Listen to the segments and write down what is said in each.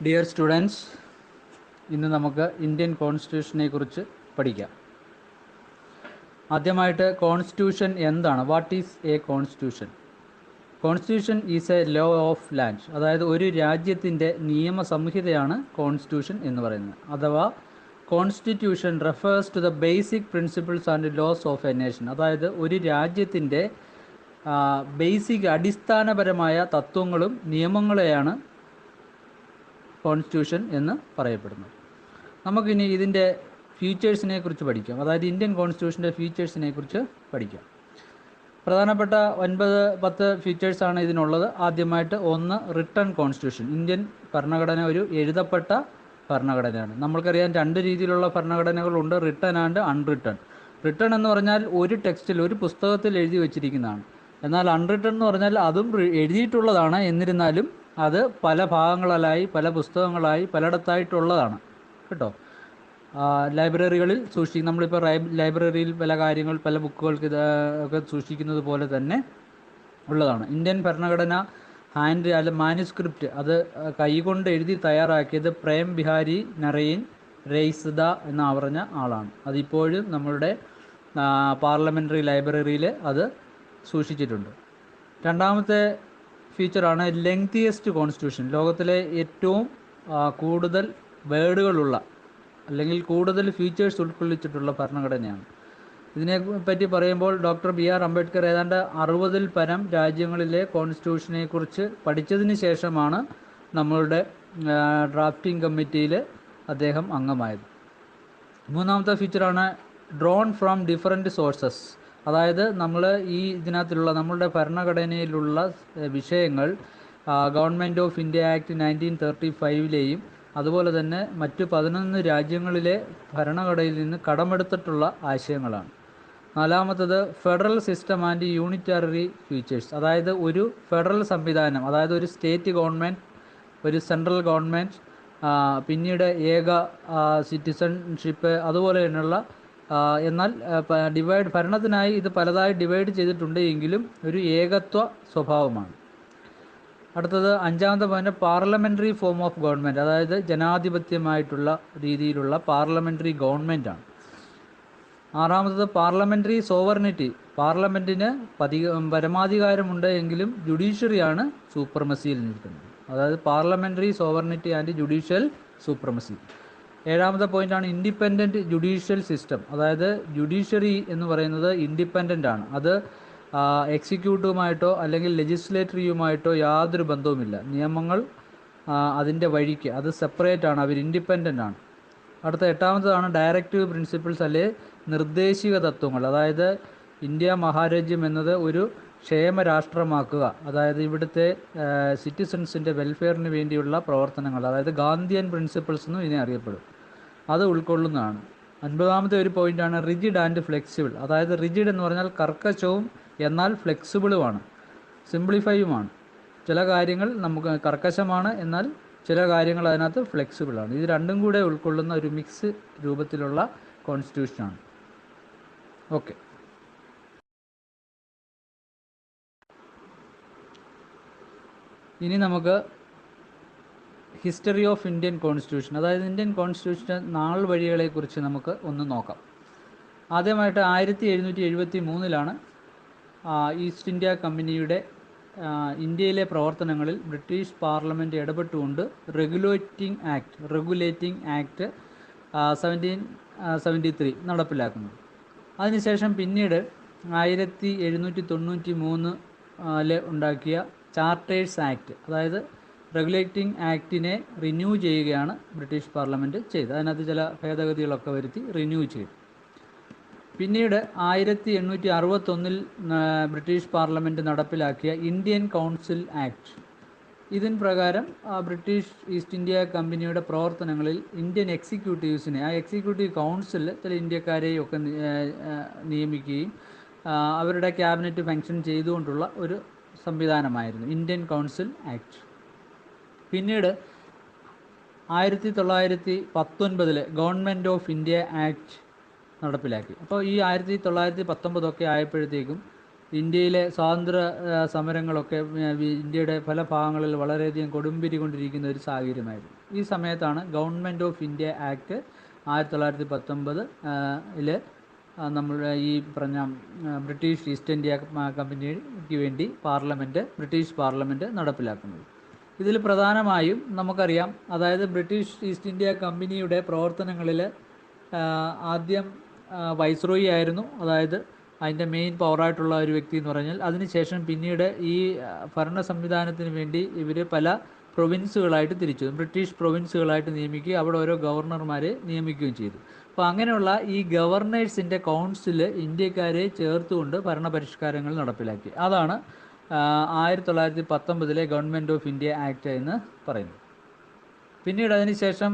Dear students, ഇന്ന് നമുക്ക് Indian കോൺസ്റ്റിറ്റ്യൂഷനെ കുറിച്ച് പഠിക്കാം. ആദ്യമായിട്ട് കോൺസ്റ്റിറ്റ്യൂഷൻ എന്താണ്? What is a constitution? Constitution is a law of land, അതായത് ഒരു രാജ്യത്തിൻ്റെ നിയമസംഹിതയാണ് കോൺസ്റ്റിറ്റ്യൂഷൻ എന്ന് പറയുന്നത്. അഥവാ constitution refers to the basic principles and laws of a nation, അതായത് ഒരു രാജ്യത്തിൻ്റെ ബേസിക് അടിസ്ഥാനപരമായ തത്വങ്ങളും നിയമങ്ങളെയാണ് കോൺസ്റ്റിറ്റ്യൂഷൻ എന്ന് പറയപ്പെടുന്നു. നമുക്കിനി ഇതിൻ്റെ ഫീച്ചേഴ്സിനെ കുറിച്ച് പഠിക്കാം, അതായത് ഇന്ത്യൻ കോൺസ്റ്റിറ്റ്യൂഷൻ്റെ ഫീച്ചേഴ്സിനെ കുറിച്ച് പഠിക്കാം. പ്രധാനപ്പെട്ട 9-10 ഫീച്ചേഴ്സാണ് ഇതിനുള്ളത്. ആദ്യമായിട്ട് ഒന്ന്, റിട്ടൺ കോൺസ്റ്റിറ്റ്യൂഷൻ. ഇന്ത്യൻ ഭരണഘടന ഒരു എഴുതപ്പെട്ട ഭരണഘടനയാണ്. നമ്മൾക്കറിയാം രണ്ട് രീതിയിലുള്ള ഭരണഘടനകളുണ്ട്, റിട്ടൺ ആൻഡ് അൺറിട്ടൺ. റിട്ടൺ എന്ന് പറഞ്ഞാൽ ഒരു ടെക്സ്റ്റിൽ, ഒരു പുസ്തകത്തിൽ എഴുതി വച്ചിരിക്കുന്നതാണ്. എന്നാൽ അൺറിട്ടൺ എന്ന് പറഞ്ഞാൽ അതും എഴുതിയിട്ടുള്ളതാണ്, എന്നിരുന്നാലും അത് പല ഭാഗങ്ങളായി, പല പുസ്തകങ്ങളായി, പലയിടത്തായിട്ടുള്ളതാണ് കേട്ടോ. ലൈബ്രറികളിൽ നമ്മളിപ്പോൾ ലൈബ്രറിയിൽ പല കാര്യങ്ങൾ, പല ബുക്കുകൾക്ക് ഒക്കെ സൂക്ഷിക്കുന്നത് പോലെ തന്നെ ഉള്ളതാണ്. ഇന്ത്യൻ ഭരണഘടന മാനുസ്ക്രിപ്റ്റ് അത് കൈകൊണ്ട് എഴുതി തയ്യാറാക്കിയത് പ്രേം ബിഹാരി നരൈൻ രൈസ്ദ എന്ന് പറഞ്ഞ ആളാണ്. അതിപ്പോഴും നമ്മളുടെ പാർലമെൻ്ററി ലൈബ്രറിയിൽ അത് സൂക്ഷിച്ചിട്ടുണ്ട്. രണ്ടാമത്തെ ഫീച്ചറാണ് ലെങ്തിയസ്റ്റ് കോൺസ്റ്റിറ്റ്യൂഷൻ. ലോകത്തിലെ ഏറ്റവും കൂടുതൽ വേർഡുകളുള്ള അല്ലെങ്കിൽ കൂടുതൽ ഫീച്ചേഴ്സ് ഉൾക്കൊള്ളിച്ചിട്ടുള്ള ഭരണഘടനയാണ്. ഇതിനെപ്പറ്റി പറയുമ്പോൾ ഡോക്ടർ BR അംബേദ്കർ ഏതാണ്ട് 60-ൽ പരം രാജ്യങ്ങളിലെ കോൺസ്റ്റിറ്റ്യൂഷനെക്കുറിച്ച് പഠിച്ചതിന് ശേഷമാണ് നമ്മളുടെ ഡ്രാഫ്റ്റിംഗ് കമ്മിറ്റിയിൽ അദ്ദേഹം അംഗമായത്. മൂന്നാമത്തെ ഫീച്ചറാണ് ഡ്രോൺ ഫ്രം ഡിഫറൻറ്റ് സോഴ്സസ്, അതായത് നമ്മൾ ഇതിനകത്തുള്ള നമ്മളുടെ ഭരണഘടനയിലുള്ള വിഷയങ്ങൾ ഗവൺമെൻറ് ഓഫ് ഇന്ത്യ ആക്ട് 1935 അതുപോലെ തന്നെ മറ്റ് 11 രാജ്യങ്ങളിലെ ഭരണഘടനയിൽ നിന്ന് കടമെടുത്തിട്ടുള്ള ആശയങ്ങളാണ്. നാലാമത്തത് federal system and unitary features, അതായത് ഒരു ഫെഡറൽ സംവിധാനം, അതായത് ഒരു സ്റ്റേറ്റ് ഗവൺമെൻറ്, ഒരു സെൻട്രൽ ഗവൺമെൻറ്, പിന്നീട് ഏക സിറ്റിസൺഷിപ്പ്, അതുപോലെ തന്നെയുള്ള എന്നാൽ ഭരണത്തിനായി ഇത് പലതായി ഡിവൈഡ് ചെയ്തിട്ടുണ്ട് എങ്കിലും ഒരു ഏകത്വ സ്വഭാവമാണ്. അടുത്തത് അഞ്ചാമത്തെ point parliamentary form of government, അതായത് ജനാധിപത്യമായിട്ടുള്ള രീതിയിലുള്ള പാർലമെൻ്ററി ഗവൺമെൻറ്റാണ്. ആറാമത്തത് പാർലമെൻ്ററി സോവർണിറ്റി, പാർലമെൻറ്റിന് പരമാധികാരമുണ്ട് എങ്കിലും ജുഡീഷ്യറിയാണ് സൂപ്രമസിയിൽ നിൽക്കുന്നത്, അതായത് parliamentary sovereignty and judicial supremacy. ഏഴാമത്തെ പോയിൻ്റാണ് ഇൻഡിപെൻഡൻറ്റ് ജുഡീഷ്യൽ സിസ്റ്റം, അതായത് ജുഡീഷ്യറി എന്ന് പറയുന്നത് ഇൻഡിപെൻഡൻ്റ് ആണ്. അത് എക്സിക്യൂട്ടീവുമായിട്ടോ അല്ലെങ്കിൽ ലെജിസ്ലേറ്റീവുമായിട്ടോ യാതൊരു ബന്ധവുമില്ല. നിയമങ്ങൾ അതിൻ്റെ വഴിക്ക്, അത് സെപ്പറേറ്റ് ആണ്, അവർ ഇൻഡിപെൻഡൻ്റ് ആണ്. അടുത്ത എട്ടാമത്തതാണ് ഡയറക്റ്റീവ് പ്രിൻസിപ്പിൾസ്, അല്ലെ നിർദ്ദേശിക തത്വങ്ങൾ, അതായത് ഇന്ത്യ മഹാരാജ്യം എന്നത് ഒരു ക്ഷേമരാഷ്ട്രമാക്കുക, അതായത് ഇവിടുത്തെ സിറ്റിസൺസിൻ്റെ വെൽഫെയറിന് വേണ്ടിയുള്ള പ്രവർത്തനങ്ങൾ, അതായത് ഗാന്ധിയൻ പ്രിൻസിപ്പിൾസ് എന്നും ഇതിനെ അറിയപ്പെടും, അത് ഉൾക്കൊള്ളുന്നതാണ്. 9ാമത്തെ ഒരു പോയിൻ്റാണ് റിജിഡ് ആൻഡ് ഫ്ലെക്സിബിൾ, അതായത് റിജിഡ് എന്ന് പറഞ്ഞാൽ കർക്കശവും എന്നാൽ ഫ്ലെക്സിബിളുമാണ്, സിംപ്ലിഫൈയുമാണ്. ചില കാര്യങ്ങൾ നമുക്ക് കർക്കശമാണ്, എന്നാൽ ചില കാര്യങ്ങൾ അതിനകത്ത് ഫ്ലെക്സിബിളാണ്. ഇത് രണ്ടും കൂടെ ഉൾക്കൊള്ളുന്ന ഒരു മിക്സ് രൂപത്തിലുള്ള കോൺസ്റ്റിറ്റ്യൂഷനാണ്. ഓക്കെ, ഇനി നമുക്ക് ഹിസ്റ്ററി ഓഫ് ഇന്ത്യൻ കോൺസ്റ്റിറ്റ്യൂഷൻ, അതായത് ഇന്ത്യൻ കോൺസ്റ്റിറ്റ്യൂഷൻ്റെ നാൾ വഴികളെക്കുറിച്ച് നമുക്ക് ഒന്ന് നോക്കാം. ആദ്യമായിട്ട് 1773 ഈസ്റ്റ് ഇന്ത്യ കമ്പനിയുടെ ഇന്ത്യയിലെ പ്രവർത്തനങ്ങളിൽ ബ്രിട്ടീഷ് പാർലമെൻറ്റ് ഇടപെട്ടുകൊണ്ട് റെഗുലേറ്റിംഗ് ആക്ട് 1773 നടപ്പിലാക്കുന്നു. അതിനുശേഷം പിന്നീട് 1793 ഉണ്ടാക്കിയ ചാർട്ടേഴ്സ് ആക്ട്, അതായത് റെഗുലേറ്റിംഗ് ആക്ടിനെ റിന്യൂ ചെയ്യുകയാണ് ബ്രിട്ടീഷ് പാർലമെൻറ്റ് ചെയ്തത്. അതിനകത്ത് ചില ഭേദഗതികളൊക്കെ വരുത്തി റിന്യൂ ചെയ്തു. പിന്നീട് 1861 ബ്രിട്ടീഷ് പാർലമെൻറ്റ് നടപ്പിലാക്കിയ ഇന്ത്യൻ കൗൺസിൽ ആക്ട്, ഇതിൻ പ്രകാരം ബ്രിട്ടീഷ് ഈസ്റ്റ് ഇന്ത്യ കമ്പനിയുടെ പ്രവർത്തനങ്ങളിൽ ഇന്ത്യൻ എക്സിക്യൂട്ടീവ്സിനെ, ആ എക്സിക്യൂട്ടീവ് കൗൺസിൽ ചില ഇന്ത്യക്കാരെയൊക്കെ നിയമിക്കുകയും അവരുടെ ക്യാബിനറ്റ് ഫങ്ഷൻ ചെയ്തുകൊണ്ടുള്ള ഒരു സംവിധാനമായിരുന്നു ഇന്ത്യൻ കൗൺസിൽ ആക്ട്. പിന്നീട് 1919 ഗവൺമെൻറ് ഓഫ് ഇന്ത്യ ആക്ട് നടപ്പിലാക്കി. അപ്പോൾ ഈ 1919 ആയപ്പോഴത്തേക്കും ഇന്ത്യയിലെ സ്വാതന്ത്ര്യ സമരങ്ങളൊക്കെ ഇന്ത്യയുടെ പല ഭാഗങ്ങളിൽ വളരെയധികം കൊടുമ്പിരി കൊണ്ടിരിക്കുന്ന ഒരു സാഹചര്യമായിരുന്നു. ഈ സമയത്താണ് ഗവൺമെൻറ് ഓഫ് ഇന്ത്യ ആക്ട് 1919 നമ്മുടെ ഈ പറഞ്ഞ ബ്രിട്ടീഷ് ഈസ്റ്റ് ഇന്ത്യ കമ്പനിക്ക് വേണ്ടി ബ്രിട്ടീഷ് പാർലമെൻറ്റ് നടപ്പിലാക്കുന്നത്. ഇതിൽ പ്രധാനമായും നമുക്കറിയാം, അതായത് ബ്രിട്ടീഷ് ഈസ്റ്റ് ഇന്ത്യ കമ്പനിയുടെ പ്രവർത്തനങ്ങളിൽ ആദ്യം വൈസ്രോയി ആയിരുന്നു, അതായത് അതിൻ്റെ മെയിൻ പവറായിട്ടുള്ള ഒരു വ്യക്തി എന്ന് പറഞ്ഞാൽ. അതിനുശേഷം പിന്നീട് ഈ ഭരണ സംവിധാനത്തിന് വേണ്ടി ഇവർ പല പ്രൊവിൻസുകളായിട്ട് തിരിച്ചു, ബ്രിട്ടീഷ് പ്രൊവിൻസുകളായിട്ട് നിയമിക്കുകയും അവിടെ ഓരോ ഗവർണർമാരെ നിയമിക്കുകയും ചെയ്തു. അപ്പോൾ അങ്ങനെയുള്ള ഈ ഗവർണേഴ്സിൻ്റെ കൗൺസിൽ ഇന്ത്യക്കാരെ ചേർത്തുകൊണ്ട് ഭരണപരിഷ്കാരങ്ങൾ നടപ്പിലാക്കി. അതാണ് 1919 ഗവൺമെൻറ് ഓഫ് ഇന്ത്യ ആക്ട് എന്ന് പറയുന്നത്. പിന്നീട് അതിനുശേഷം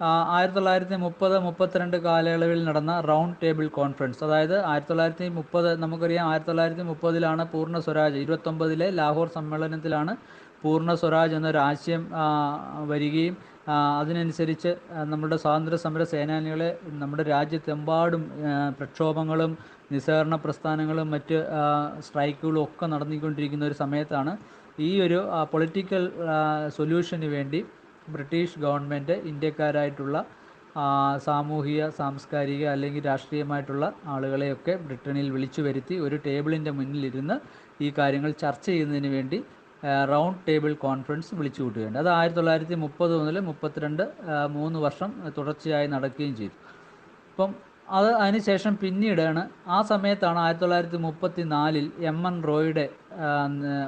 1930-32 കാലയളവിൽ നടന്ന റൗണ്ട് ടേബിൾ കോൺഫറൻസ്, അതായത് 1930 നമുക്കറിയാം, 1930 പൂർണ്ണ സ്വരാജ്, 1929 ലാഹോർ സമ്മേളനത്തിലാണ് പൂർണ്ണ സ്വരാജ് എന്നൊരാശയം വരികയും അതിനനുസരിച്ച് നമ്മുടെ സ്വാതന്ത്ര്യ സമര സേനാനികളെ നമ്മുടെ രാജ്യത്തെമ്പാടും പ്രക്ഷോഭങ്ങളും നിസ്സഹകരണ പ്രസ്ഥാനങ്ങളും മറ്റ് സ്ട്രൈക്കുകളും ഒക്കെ നടന്നുകൊണ്ടിരിക്കുന്ന ഒരു സമയത്താണ് ഈ ഒരു പൊളിറ്റിക്കൽ സൊല്യൂഷന് വേണ്ടി ബ്രിട്ടീഷ് ഗവൺമെൻറ് ഇന്ത്യക്കാരായിട്ടുള്ള സാമൂഹിക, സാംസ്കാരിക അല്ലെങ്കിൽ രാഷ്ട്രീയമായിട്ടുള്ള ആളുകളെയൊക്കെ ബ്രിട്ടനിൽ വിളിച്ചു വരുത്തി ഒരു ടേബിളിൻ്റെ മുന്നിലിരുന്ന് ഈ കാര്യങ്ങൾ ചർച്ച ചെയ്യുന്നതിന് വേണ്ടി റൗണ്ട് ടേബിൾ കോൺഫറൻസ് വിളിച്ചു കൂട്ടുകയുണ്ട്. അത് 1930 മുതൽ 32 3 വർഷം തുടർച്ചയായി നടക്കുകയും ചെയ്തു. അപ്പം അതിനുശേഷം പിന്നീടാണ്, ആ സമയത്താണ് 1934 MN റോയുടെ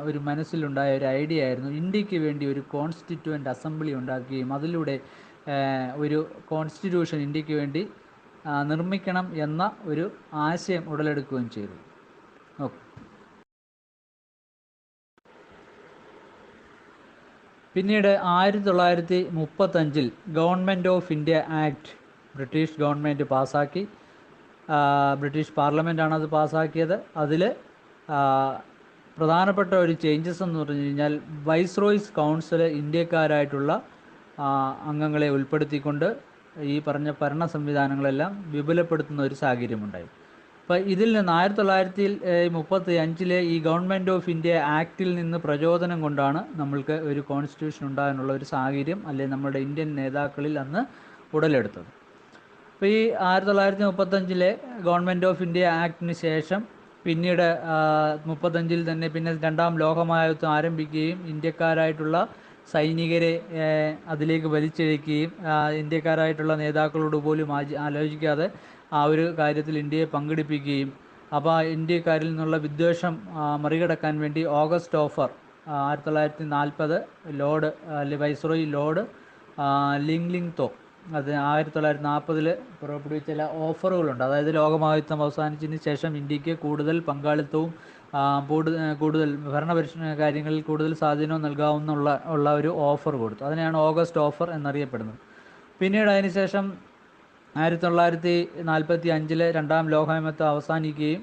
ഒരു മനസ്സിലുണ്ടായ ഒരു ഐഡിയ ആയിരുന്നു, ഇന്ത്യക്ക് വേണ്ടി ഒരു കോൺസ്റ്റിറ്റ്യൂവൻ്റ് അസംബ്ലി ഉണ്ടാക്കുകയും അതിലൂടെ ഒരു കോൺസ്റ്റിറ്റ്യൂഷൻ ഇന്ത്യക്ക് വേണ്ടി നിർമ്മിക്കണം എന്ന ഒരു ആശയം ഉടലെടുക്കുകയും ചെയ്തു. ഓക്കെ. പിന്നീട് 1935 government of India act British government പാസ്സാക്കി. ബ്രിട്ടീഷ് പാർലമെൻറ്റാണ് അത് പാസ്സാക്കിയത്. അതിൽ പ്രധാനപ്പെട്ട ഒരു ചേഞ്ചസ് എന്ന് പറഞ്ഞു കഴിഞ്ഞാൽ വൈസ്രോയ്സ് കൗൺസിൽ ഇന്ത്യക്കാരായിട്ടുള്ള അംഗങ്ങളെ ഉൾപ്പെടുത്തിക്കൊണ്ട് ഈ പറഞ്ഞ ഭരണ സംവിധാനങ്ങളെല്ലാം വിപുലപ്പെടുത്തുന്ന ഒരു സാഹചര്യമുണ്ടായി. അപ്പോൾ ഇതിൽ നിന്ന് 1935 ഈ ഗവൺമെൻറ് ഓഫ് ഇന്ത്യ ആക്റ്റിൽ നിന്ന് പ്രചോദനം കൊണ്ടാണ് നമ്മൾക്ക് ഒരു കോൺസ്റ്റിറ്റ്യൂഷൻ ഉണ്ടാകാനുള്ള ഒരു സാഹചര്യം അല്ലെങ്കിൽ നമ്മുടെ ഇന്ത്യൻ നേതാക്കളിൽ അന്ന് ഉടലെടുത്തത്. അപ്പോൾ ഈ 1935 ഗവൺമെൻറ് ഓഫ് ഇന്ത്യ ആക്ടിന് ശേഷം പിന്നീട് 35 തന്നെ പിന്നെ രണ്ടാം ലോകമഹായുദ്ധം ആരംഭിക്കുകയും ഇന്ത്യക്കാരായിട്ടുള്ള സൈനികരെ അതിലേക്ക് വലിച്ചിഴക്കുകയും ഇന്ത്യക്കാരായിട്ടുള്ള നേതാക്കളോട് പോലും ആലോചിക്കാതെ ആ ഒരു കാര്യത്തിൽ ഇന്ത്യയെ പങ്കെടുപ്പിക്കുകയും, അപ്പോൾ ഇന്ത്യക്കാരിൽ നിന്നുള്ള വിദ്വേഷം മറികടക്കാൻ വേണ്ടി August offer 1940 Lord viceroy Lord Linlithgow അത് 1940 പുറപ്പെടുവിച്ച ചില ഓഫറുകളുണ്ട്. അതായത് ലോകമഹായുദ്ധം അവസാനിച്ചതിന് ശേഷം ഇന്ത്യക്ക് കൂടുതൽ പങ്കാളിത്തവും കൂടുതൽ കാര്യങ്ങളിൽ കൂടുതൽ സ്വാധീനവും നൽകാവുന്ന ഒരു ഓഫർ കൊടുത്തു. അതിനെയാണ് ഓഗസ്റ്റ് ഓഫർ എന്നറിയപ്പെടുന്നത്. പിന്നീട് അതിനുശേഷം 1945 രണ്ടാം ലോകമഹായുദ്ധം അവസാനിക്കുകയും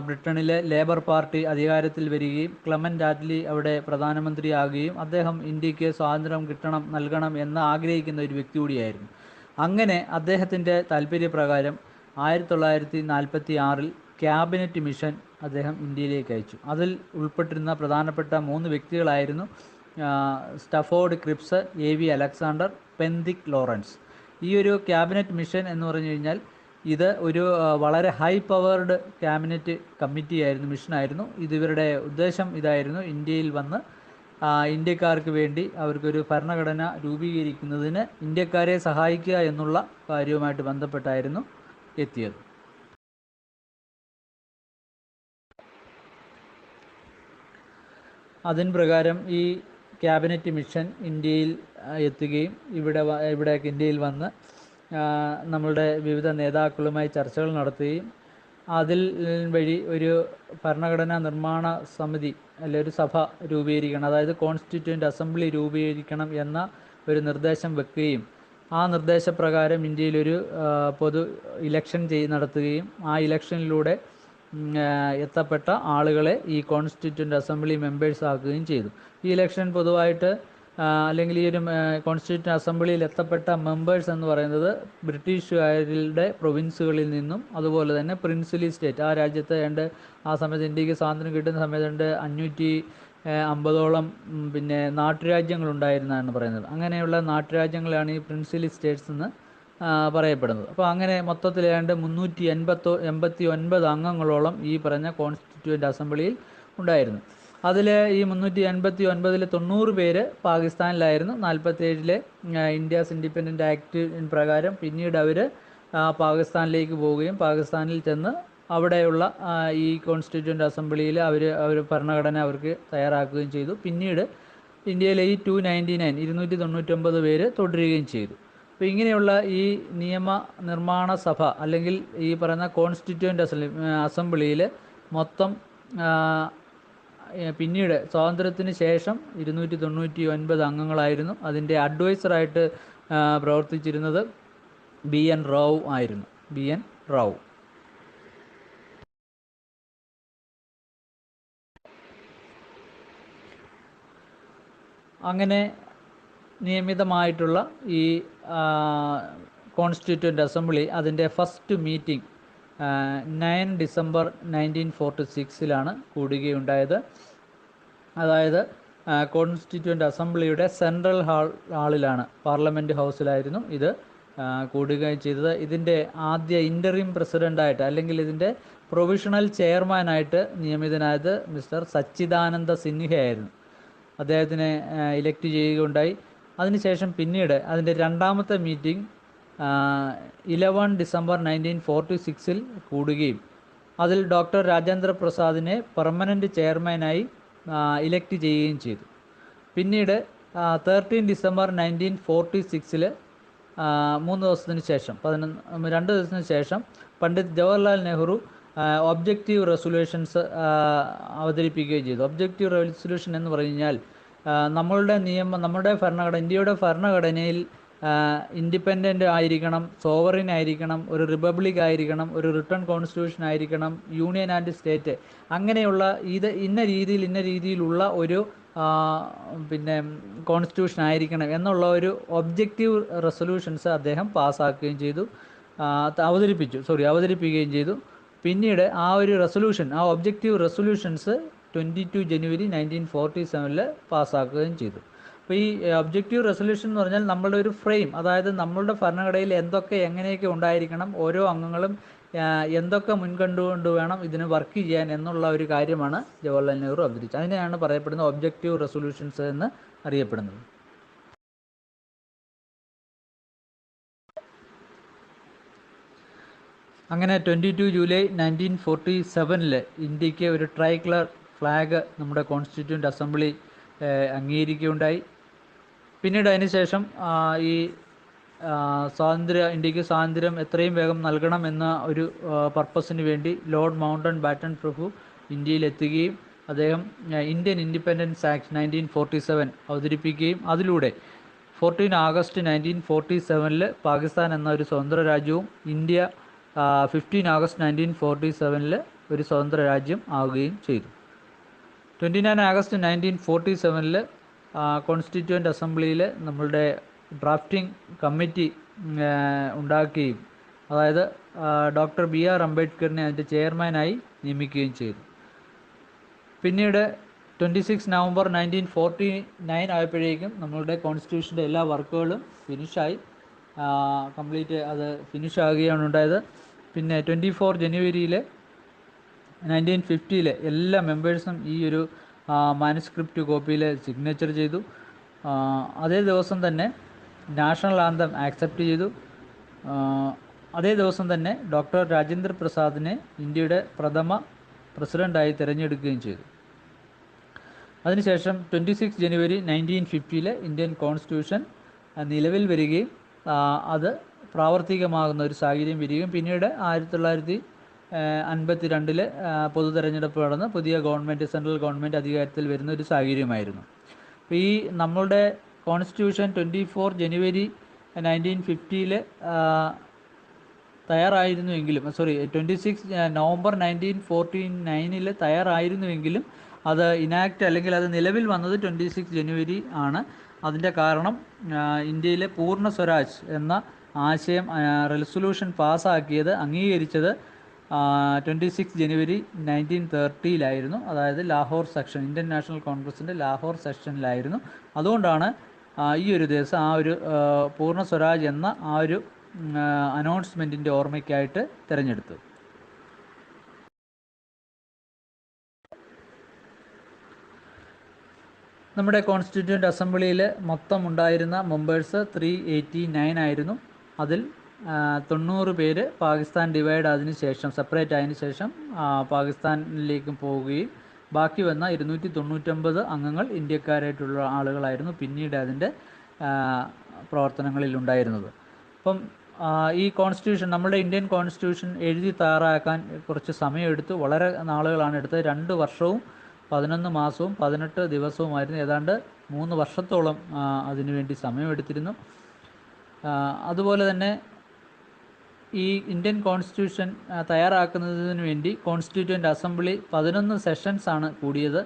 ബ്രിട്ടനിലെ ലേബർ പാർട്ടി അധികാരത്തിൽ വരികയും ക്ലെമൻ്റ് ആറ്റ്ലി അവിടെ പ്രധാനമന്ത്രിയാകുകയും അദ്ദേഹം ഇന്ത്യക്ക് സ്വാതന്ത്ര്യം നൽകണം എന്ന് ആഗ്രഹിക്കുന്ന ഒരു വ്യക്തി കൂടിയായിരുന്നു. അങ്ങനെ അദ്ദേഹത്തിൻ്റെ താല്പര്യപ്രകാരം 1946 ക്യാബിനറ്റ് മിഷൻ അദ്ദേഹം ഇന്ത്യയിലേക്ക് അയച്ചു. അതിൽ ഉൾപ്പെട്ടിരുന്ന പ്രധാനപ്പെട്ട 3 വ്യക്തികളായിരുന്നു Stafford Cripps, AV Alexander, Pethick Lawrence. ഈ ഒരു ക്യാബിനറ്റ് മിഷൻ എന്ന് പറഞ്ഞു കഴിഞ്ഞാൽ ഇത് ഒരു വളരെ ഹൈ പവേർഡ് ക്യാബിനറ്റ് കമ്മിറ്റിയായിരുന്നു, മിഷനായിരുന്നു. ഇവരുടെ ഉദ്ദേശം ഇതായിരുന്നു, ഇന്ത്യയിൽ വന്ന് ഇന്ത്യക്കാർക്ക് വേണ്ടി അവർക്കൊരു ഭരണഘടന രൂപീകരിക്കുന്നതിന് ഇന്ത്യക്കാരെ സഹായിക്കുക എന്നുള്ള കാര്യവുമായിട്ട് ബന്ധപ്പെട്ടായിരുന്നു എത്തിയത്. അതിൻ പ്രകാരം ഈ ക്യാബിനറ്റ് മിഷൻ ഇന്ത്യയിൽ എത്തുകയും ഇവിടെ ഇന്ത്യയിൽ വന്ന് നമ്മളുടെ വിവിധ നേതാക്കളുമായി ചർച്ചകൾ നടത്തുകയും അതിൽ വഴി ഒരു ഭരണഘടനാ നിർമ്മാണ സമിതി അല്ലെ ഒരു സഭ രൂപീകരിക്കണം, അതായത് കോൺസ്റ്റിറ്റ്യൂവൻ്റ് അസംബ്ലി രൂപീകരിക്കണം എന്ന ഒരു നിർദ്ദേശം വെക്കുകയും ആ നിർദ്ദേശപ്രകാരം ഇന്ത്യയിലൊരു പൊതു ഇലക്ഷൻ നടത്തുകയും ആ ഇലക്ഷനിലൂടെ എത്തപ്പെട്ട ആളുകളെ ഈ കോൺസ്റ്റിറ്റ്യൂവൻ്റ് അസംബ്ലി മെമ്പേഴ്സ് ആക്കുകയും ചെയ്തു. ഈ ഇലക്ഷൻ പൊതുവായിട്ട് അല്ലെങ്കിൽ ഈ ഒരു കോൺസ്റ്റിറ്റ്യൂന്റ് അസംബ്ലിയിൽ എത്തപ്പെട്ട മെമ്പേഴ്സ് എന്ന് പറയുന്നത് ബ്രിട്ടീഷുകാരുടെ പ്രൊവിൻസുകളിൽ നിന്നും അതുപോലെ തന്നെ പ്രിൻസിലി സ്റ്റേറ്റ്, ആ രാജ്യത്ത് ആ സമയത്ത് ഇന്ത്യക്ക് സ്വാതന്ത്ര്യം കിട്ടുന്ന സമയത്ത് 550ഓളം പിന്നെ നാട്ടുരാജ്യങ്ങളുണ്ടായിരുന്നാണ് പറയുന്നത്. അങ്ങനെയുള്ള നാട്ടുരാജ്യങ്ങളാണ് ഈ പ്രിൻസിലി സ്റ്റേറ്റ്സ് എന്ന് പറയപ്പെടുന്നത്. അപ്പോൾ അങ്ങനെ മൊത്തത്തിൽ 389 അംഗങ്ങളോളം ഈ പറഞ്ഞ കോൺസ്റ്റിറ്റ്യൂവൻ്റ് അസംബ്ലിയിൽ ഉണ്ടായിരുന്നു. അതിൽ ഈ 389-ൽ 90 പേര് പാകിസ്ഥാനിലായിരുന്നു. 47-ലെ ഇന്ത്യാസ് ഇൻഡിപെൻഡൻറ്റ് ആക്ട് പ്രകാരം പിന്നീട് അവർ പാകിസ്ഥാനിലേക്ക് പോവുകയും പാകിസ്ഥാനിൽ ചെന്ന് അവിടെയുള്ള ഈ കോൺസ്റ്റിറ്റ്യൂവൻ്റ് അസംബ്ലിയിൽ അവർ ഭരണഘടന അവർക്ക് തയ്യാറാക്കുകയും ചെയ്തു. പിന്നീട് ഇന്ത്യയിലെ ഈ 299 പേര് തുടരുകയും ചെയ്തു. അപ്പോൾ ഇങ്ങനെയുള്ള ഈ നിയമ നിർമ്മാണ സഭ അല്ലെങ്കിൽ ഈ പറയുന്ന കോൺസ്റ്റിറ്റ്യൂവൻ്റ് അസംബ്ലിയിൽ മൊത്തം പിന്നീട് സ്വാതന്ത്ര്യത്തിന് ശേഷം 299 അംഗങ്ങളായിരുന്നു. അതിൻ്റെ അഡ്വൈസറായിട്ട് പ്രവർത്തിച്ചിരുന്നത് BN റാവു ആയിരുന്നു. BN റാവു. അങ്ങനെ നിയമിതമായിട്ടുള്ള ഈ കോൺസ്റ്റിറ്റ്യൂവൻ്റ് അസംബ്ലി അതിൻ്റെ ഫസ്റ്റ് മീറ്റിംഗ് 9 ഡിസംബർ 1946 കൂടുകയുണ്ടായത്. അതായത് കോൺസ്റ്റിറ്റ്യൂവൻ്റ് അസംബ്ലിയുടെ സെൻട്രൽ ഹാളിലാണ്, പാർലമെൻറ്റ് ഹൗസിലായിരുന്നു ഇത് കൂടുകയും ചെയ്തത്. ഇതിൻ്റെ ആദ്യ ഇൻ്ററിം പ്രസിഡൻ്റായിട്ട് അല്ലെങ്കിൽ ഇതിൻ്റെ പ്രൊവിഷണൽ ചെയർമാനായിട്ട് നിയമിതനായത് മിസ്റ്റർ സച്ചിദാനന്ദ സിൻഹയായിരുന്നു. അദ്ദേഹത്തിനെ ഇലക്ട് ചെയ്യുകയുണ്ടായി. അതിനുശേഷം പിന്നീട് അതിൻ്റെ രണ്ടാമത്തെ മീറ്റിംഗ് 11 ഡിസംബർ 1946 കൂടുകയും അതിൽ ഡോക്ടർ രാജേന്ദ്ര പ്രസാദിനെ പെർമനൻറ്റ് ചെയർമാനായി ഇലക്ട് ചെയ്യുകയും ചെയ്തു. പിന്നീട് 13 ഡിസംബർ 1946 2 ദിവസത്തിന് ശേഷം പണ്ഡിറ്റ് ജവഹർലാൽ നെഹ്റു ഒബ്ജക്റ്റീവ് റെസൊല്യൂഷൻസ് അവതരിപ്പിക്കുകയും ചെയ്തു. ഒബ്ജക്റ്റീവ് റെസൊല്യൂഷൻ എന്ന് പറഞ്ഞാൽ നമ്മുടെ ഭരണഘടന, ഇന്ത്യയുടെ ഭരണഘടനയിൽ ഇൻഡിപെൻഡൻ്റ് ആയിരിക്കണം, സോവറിൻ ആയിരിക്കണം, ഒരു റിപ്പബ്ലിക് ആയിരിക്കണം, ഒരു റിട്ടേൺ കോൺസ്റ്റിറ്റ്യൂഷൻ ആയിരിക്കണം, യൂണിയൻ ആൻഡ് സ്റ്റേറ്റ്, അങ്ങനെയുള്ള ഇന്ന രീതിയിലുള്ള ഒരു പിന്നെ കോൺസ്റ്റിറ്റ്യൂഷൻ ആയിരിക്കണം എന്നുള്ള ഒരു ഒബ്ജക്റ്റീവ് റെസൊല്യൂഷൻസ് അദ്ദേഹം പാസ്സാക്കുകയും ചെയ്തു, അവതരിപ്പിക്കുകയും ചെയ്തു. പിന്നീട് ആ ഒബ്ജക്റ്റീവ് റെസൊല്യൂഷൻസ് 22 ജനുവരി 1947 പാസ്സാക്കുകയും ചെയ്തു. അപ്പോൾ ഈ ഒബ്ജക്റ്റീവ് റെസൊല്യൂഷൻ എന്ന് പറഞ്ഞാൽ നമ്മളുടെ ഒരു ഫ്രെയിം, അതായത് നമ്മളുടെ ഭരണഘടനയിൽ എങ്ങനെയൊക്കെ ഉണ്ടായിരിക്കണം, ഓരോ അംഗങ്ങളും എന്തൊക്കെ മുൻകണ്ടുകൊണ്ട് വേണം ഇതിന് വർക്ക് ചെയ്യാൻ എന്നുള്ള ഒരു കാര്യമാണ് ജവഹർലാൽ നെഹ്റു അവതരിച്ചത്. അതിനെയാണ് പറയപ്പെടുന്നത് ഒബ്ജക്റ്റീവ് റെസൊല്യൂഷൻസ് എന്ന് അറിയപ്പെടുന്നത്. അങ്ങനെ 22 ജൂലൈ 1947 ഇന്ത്യക്ക് ഒരു ട്രൈക്ലർ ഫ്ലാഗ് നമ്മുടെ കോൺസ്റ്റിറ്റ്യൂവൻ്റ് അസംബ്ലി അംഗീകരിക്കുകയുണ്ടായി. പിന്നീട് അതിനുശേഷം ഈ ഇന്ത്യക്ക് സ്വാതന്ത്ര്യം എത്രയും വേഗം നൽകണമെന്ന ഒരു പർപ്പസിന് വേണ്ടി ലോർഡ് മൗണ്ടൻ ബാറ്റൺ പ്രഭു ഇന്ത്യയിലെത്തുകയും അദ്ദേഹം ഇന്ത്യൻ ഇൻഡിപെൻഡൻസ് ആക്ട് 1947 അവതരിപ്പിക്കുകയും അതിലൂടെ 14 ആഗസ്റ്റ് 1947 പാകിസ്ഥാൻ എന്ന ഒരു സ്വതന്ത്ര രാജ്യവും ഇന്ത്യ 15 ആഗസ്റ്റ് 1947 ഒരു സ്വതന്ത്ര രാജ്യം ആവുകയും ചെയ്തു. 29 ആഗസ്റ്റ് 1947 കോൺസ്റ്റിറ്റ്യൂവൻ്റ് അസംബ്ലിയിൽ നമ്മളുടെ ഡ്രാഫ്റ്റിംഗ് കമ്മിറ്റി ഉണ്ടാക്കുകയും അതായത് ഡോക്ടർ BR അംബേദ്കറിനെ അതിൻ്റെ ചെയർമാനായി നിയമിക്കുകയും ചെയ്തു. പിന്നീട് 26 നവംബർ 1949 ആയപ്പോഴേക്കും നമ്മളുടെ കോൺസ്റ്റിറ്റ്യൂഷൻ്റെ എല്ലാ വർക്കുകളും കംപ്ലീറ്റ് അത് ഫിനിഷാകുകയാണ് ഉണ്ടായത്. പിന്നെ 24 ജനുവരി 1950 എല്ലാ മെമ്പേഴ്സും ഈ ഒരു മാനുസ്ക്രിപ്റ്റ് കോപ്പിയിൽ സിഗ്നേച്ചർ ചെയ്തു. അതേ ദിവസം തന്നെ നാഷണൽ ആന്തം ആക്സെപ്റ്റ് ചെയ്തു. അതേ ദിവസം തന്നെ ഡോക്ടർ രാജേന്ദ്ര പ്രസാദിനെ ഇന്ത്യയുടെ പ്രഥമ പ്രസിഡൻ്റായി തിരഞ്ഞെടുക്കുകയും ചെയ്തു. അതിനുശേഷം 26 ജനുവരി 1950 ഇന്ത്യൻ കോൺസ്റ്റിറ്റ്യൂഷൻ നിലവിൽ വരികയും അത് പ്രാവർത്തികമാകുന്ന ഒരു സാഹചര്യം വരികയും പിന്നീട് 1952 പൊതു തെരഞ്ഞെടുപ്പ് നടന്ന് പുതിയ സെൻട്രൽ ഗവൺമെൻറ് അധികാരത്തിൽ വരുന്ന ഒരു സാഹചര്യമായിരുന്നു. അപ്പോൾ ഈ നമ്മളുടെ കോൺസ്റ്റിറ്റ്യൂഷൻ 24 ജനുവരി 1950 തയ്യാറായിരുന്നുവെങ്കിലും 26 നവംബർ 1949 തയ്യാറായിരുന്നുവെങ്കിലും അത് ഇനാക്ട് അല്ലെങ്കിൽ അത് നിലവിൽ വന്നത് 26 ജനുവരി ആണ്. അതിൻ്റെ കാരണം ഇന്ത്യയിലെ പൂർണ്ണ സ്വരാജ് എന്ന ആശയം റെസൊല്യൂഷൻ പാസ്സാക്കിയത് അംഗീകരിച്ചത് 26 ജനുവരി 1930 അതായത് ലാഹോർ സെക്ഷൻ, ഇന്ത്യൻ നാഷണൽ കോൺഗ്രസിൻ്റെ ലാഹോർ സെക്ഷനിലായിരുന്നു. അതുകൊണ്ടാണ് ഈ ഒരു ദിവസം ആ ഒരു പൂർണ്ണ സ്വരാജ് എന്ന ആ ഒരു അനൗൺസ്മെൻറ്റിൻ്റെ ഓർമ്മയ്ക്കായിട്ട് തിരഞ്ഞെടുത്തത്. നമ്മുടെ കോൺസ്റ്റിറ്റ്യൂവൻ്റ് അസംബ്ലിയിൽ മൊത്തം ഉണ്ടായിരുന്ന മെമ്പേഴ്സ് 389 ആയിരുന്നു. അതിൽ 90 പേര് പാകിസ്ഥാൻ ഡിവൈഡ് ആയതിനു ശേഷം, സെപ്പറേറ്റ് ആയതിനു ശേഷം പാകിസ്ഥാനിലേക്കും പോവുകയും ബാക്കി വന്ന 299 അംഗങ്ങൾ ഇന്ത്യക്കാരായിട്ടുള്ള ആളുകളായിരുന്നു പിന്നീട് അതിൻ്റെ പ്രവർത്തനങ്ങളിൽ ഉണ്ടായിരുന്നത്. അപ്പം ഈ കോൺസ്റ്റിറ്റ്യൂഷൻ, നമ്മുടെ ഇന്ത്യൻ കോൺസ്റ്റിറ്റ്യൂഷൻ എഴുതി തയ്യാറാക്കാൻ കുറച്ച് സമയമെടുത്തു, വളരെ നാളുകളാണ് എടുത്തത്. 2 വർഷവും 11 മാസവും 18 ദിവസവുമായിരുന്നു. ഏതാണ്ട് 3 വർഷത്തോളം അതിനുവേണ്ടി സമയമെടുത്തിരുന്നു. അതുപോലെ തന്നെ ഈ ഇന്ത്യൻ കോൺസ്റ്റിറ്റ്യൂഷൻ തയ്യാറാക്കുന്നതിന് വേണ്ടി കോൺസ്റ്റിറ്റ്യൂവൻ്റ് അസംബ്ലി 11 സെഷൻസ് ആണ് കൂടിയത്.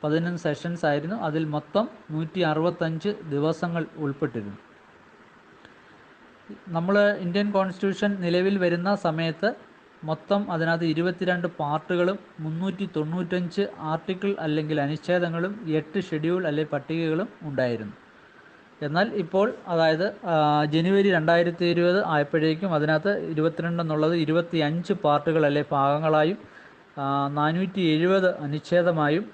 11 സെഷൻസ് ആയിരുന്നു. അതിൽ മൊത്തം 165 ദിവസങ്ങൾ ഉൾപ്പെട്ടിരുന്നു. നമ്മൾ ഇന്ത്യൻ കോൺസ്റ്റിറ്റ്യൂഷൻ നിലവിൽ വരുന്ന സമയത്ത് മൊത്തം അതിനകത്ത് 22 പാർട്ടുകളും 395 ആർട്ടിക്കിൾ അല്ലെങ്കിൽ അനുച്ഛേദങ്ങളും 8 ഷെഡ്യൂൾ അല്ലെങ്കിൽ പട്ടികകളും ഉണ്ടായിരുന്നു. എന്നാൽ ഇപ്പോൾ, അതായത് ജനുവരി 2020 ആയപ്പോഴേക്കും അതിനകത്ത് 22 എന്നുള്ളത് 25 പാർട്ടുകൾ അല്ലെങ്കിൽ ഭാഗങ്ങളായും 470 അനുച്ഛേദമായും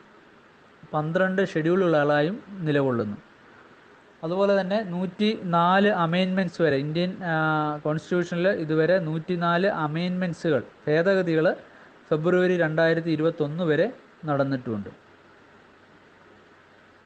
12 ഷെഡ്യൂളുകളായും നിലകൊള്ളുന്നു. അതുപോലെ തന്നെ 104 അമെൻമെൻറ്റ്സ് വരെ ഇന്ത്യൻ കോൺസ്റ്റിറ്റ്യൂഷനിൽ ഇതുവരെ 104 അമെൻമെൻറ്റ്സുകൾ, ഭേദഗതികൾ ഫെബ്രുവരി 2021 വരെ നടന്നിട്ടുമുണ്ട്.